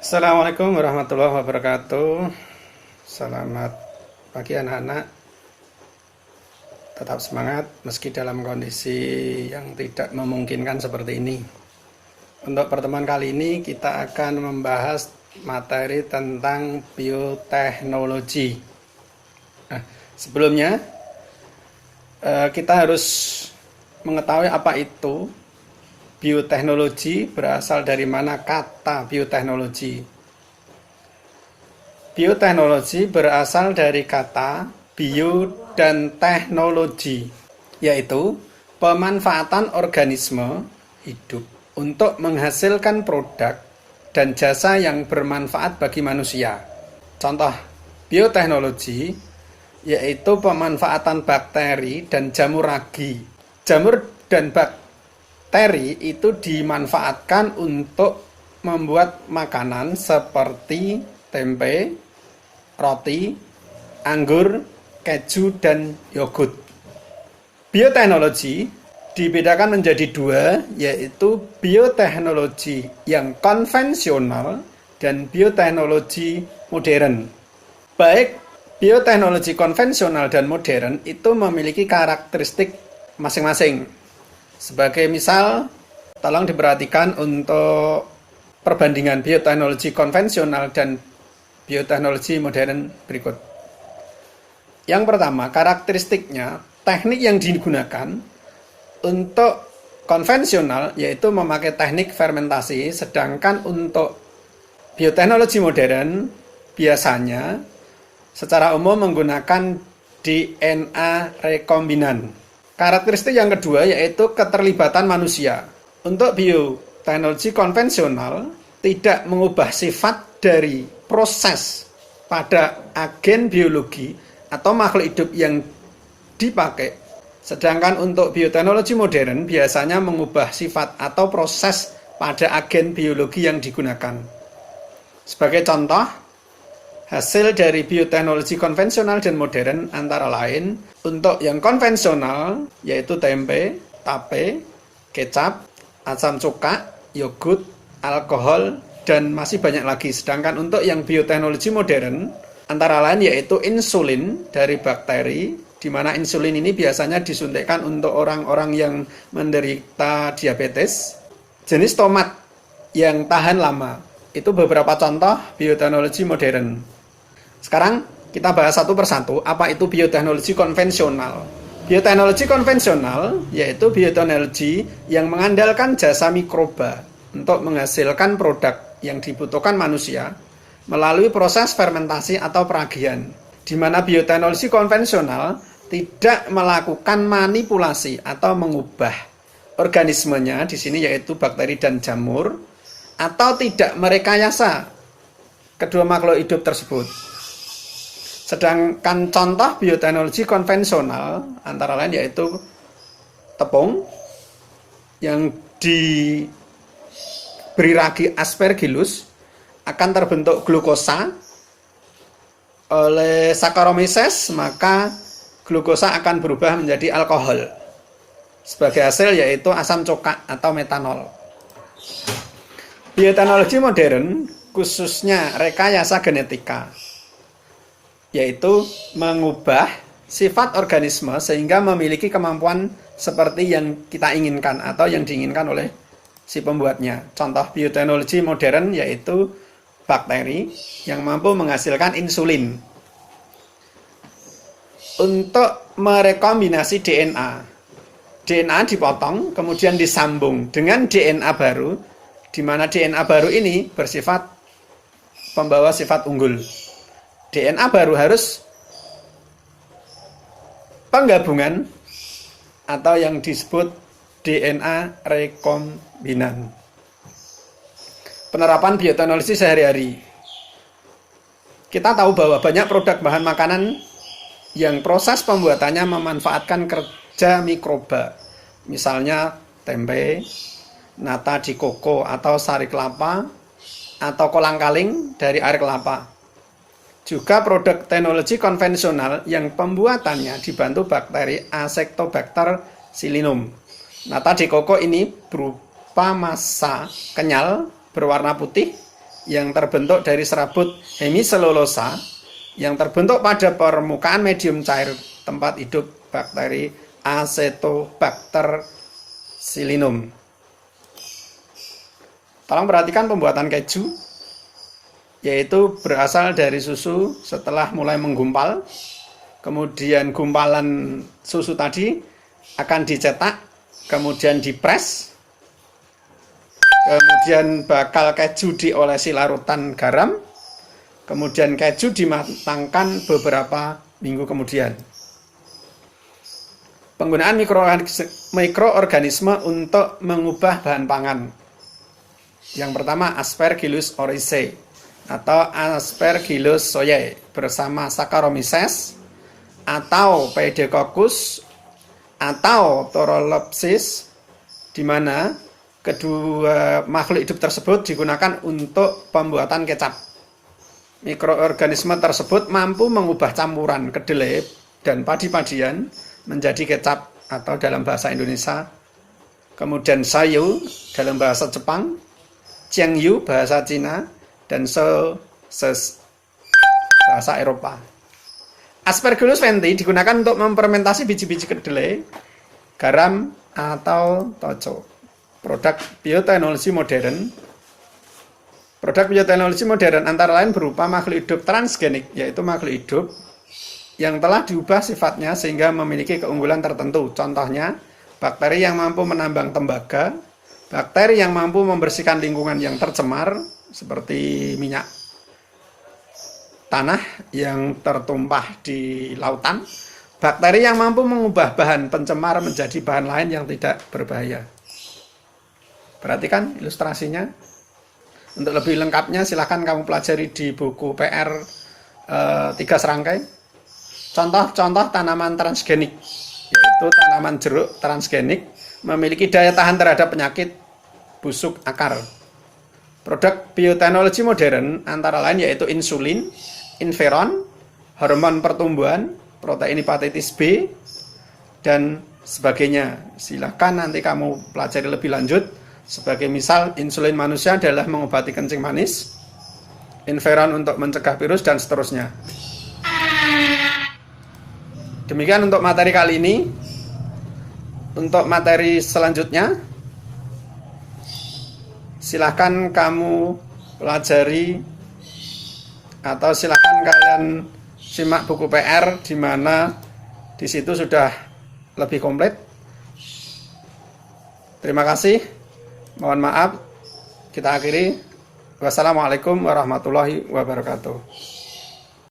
Assalamualaikum warahmatullahi wabarakatuh. Selamat pagi anak-anak. Tetap semangat meski dalam kondisi yang tidak memungkinkan seperti ini. Untuk pertemuan kali ini kita akan membahas materi tentang bioteknologi. Nah, sebelumnya kita harus mengetahui apa itu bioteknologi, berasal dari mana kata bioteknologi. Bioteknologi berasal dari kata bio dan teknologi, yaitu pemanfaatan organisme hidup untuk menghasilkan produk dan jasa yang bermanfaat bagi manusia. Contoh bioteknologi yaitu pemanfaatan bakteri dan jamur ragi. Jamur dan bakteri itu dimanfaatkan untuk membuat makanan seperti tempe, roti, anggur, keju, dan yogurt. Bioteknologi dibedakan menjadi dua, yaitu bioteknologi yang konvensional dan bioteknologi modern. Baik bioteknologi konvensional dan modern itu memiliki karakteristik masing-masing. Sebagai misal, tolong diperhatikan untuk perbandingan bioteknologi konvensional dan bioteknologi modern berikut. Yang pertama, karakteristiknya, teknik yang digunakan untuk konvensional yaitu memakai teknik fermentasi, sedangkan untuk bioteknologi modern biasanya secara umum menggunakan DNA rekombinan. Karakteristik yang kedua yaitu keterlibatan manusia. Untuk bioteknologi konvensional tidak mengubah sifat dari proses pada agen biologi atau makhluk hidup yang dipakai. Sedangkan untuk bioteknologi modern biasanya mengubah sifat atau proses pada agen biologi yang digunakan. Sebagai contoh, hasil dari bioteknologi konvensional dan modern antara lain untuk yang konvensional yaitu tempe, tape, kecap, asam cuka, yogurt, alkohol, dan masih banyak lagi. Sedangkan untuk yang bioteknologi modern antara lain yaitu insulin dari bakteri, di mana insulin ini biasanya disuntikkan untuk orang-orang yang menderita diabetes. Jenis tomat yang tahan lama, itu beberapa contoh bioteknologi modern. Sekarang kita bahas satu persatu apa itu bioteknologi konvensional. Bioteknologi konvensional yaitu bioteknologi yang mengandalkan jasa mikroba untuk menghasilkan produk yang dibutuhkan manusia melalui proses fermentasi atau peragian, di mana bioteknologi konvensional tidak melakukan manipulasi atau mengubah organismenya, di sini yaitu bakteri dan jamur, atau tidak merekayasa kedua makhluk hidup tersebut. Sedangkan contoh bioteknologi konvensional antara lain yaitu tepung yang diberi ragi aspergillus akan terbentuk glukosa oleh Saccharomyces, maka glukosa akan berubah menjadi alkohol. Sebagai hasil yaitu asam cuka atau metanol. Bioteknologi modern khususnya rekayasa genetika, yaitu mengubah sifat organisme sehingga memiliki kemampuan seperti yang kita inginkan atau yang diinginkan oleh si pembuatnya. Contoh bioteknologi modern yaitu bakteri yang mampu menghasilkan insulin. Untuk merekombinasi DNA, DNA dipotong kemudian disambung dengan DNA baru, di mana DNA baru ini bersifat pembawa sifat unggul. DNA baru harus penggabungan atau yang disebut DNA rekombinan. Penerapan bioteknologi sehari-hari. Kita tahu bahwa banyak produk bahan makanan yang proses pembuatannya memanfaatkan kerja mikroba. Misalnya tempe, nata di koko atau sari kelapa, atau kolang-kaling dari air kelapa. Juga produk teknologi konvensional yang pembuatannya dibantu bakteri Acetobacter psilynum. Nata de coco ini berupa massa kenyal berwarna putih yang terbentuk dari serabut hemiselulosa yang terbentuk pada permukaan medium cair tempat hidup bakteri Acetobacter psillinum. Tolong perhatikan pembuatan keju, yaitu berasal dari susu setelah mulai menggumpal. Kemudian gumpalan susu tadi akan dicetak, kemudian dipres, kemudian bakal keju diolesi larutan garam, kemudian keju dimatangkan beberapa minggu kemudian. Penggunaan mikroorganisme untuk mengubah bahan pangan. Yang pertama, Aspergillus oryzae atau Aspergillus soyae bersama Saccharomyces atau Pediococcus atau Ptoralopsis, di mana kedua makhluk hidup tersebut digunakan untuk pembuatan kecap. Mikroorganisme tersebut mampu mengubah campuran kedelai dan padi-padian menjadi kecap atau dalam bahasa Indonesia, kemudian sayu dalam bahasa Jepang, jiangyu bahasa Cina, dan soses bahasa Eropa. Aspergillus venti digunakan untuk memfermentasi biji-biji kedelai, garam, atau toco. Produk bioteknologi modern. Produk bioteknologi modern antara lain berupa makhluk hidup transgenik, yaitu makhluk hidup yang telah diubah sifatnya sehingga memiliki keunggulan tertentu. Contohnya, bakteri yang mampu menambang tembaga, bakteri yang mampu membersihkan lingkungan yang tercemar, seperti minyak tanah yang tertumpah di lautan, bakteri yang mampu mengubah bahan pencemar menjadi bahan lain yang tidak berbahaya. Perhatikan ilustrasinya. Untuk lebih lengkapnya silahkan kamu pelajari di buku PR 3 serangkai. Contoh-contoh tanaman transgenik, yaitu tanaman jeruk transgenik memiliki daya tahan terhadap penyakit busuk akar. Produk bioteknologi modern antara lain yaitu insulin, interferon, hormon pertumbuhan, protein hepatitis B, dan sebagainya. Silahkan nanti kamu pelajari lebih lanjut. Sebagai misal, insulin manusia adalah mengobati kencing manis, interferon untuk mencegah virus, dan seterusnya. Demikian untuk materi kali ini. Untuk materi selanjutnya, silahkan kamu pelajari atau silahkan kalian simak buku PR, di mana di situ sudah lebih komplit. Terima kasih. Mohon maaf. Kita akhiri. Wassalamualaikum warahmatullahi wabarakatuh.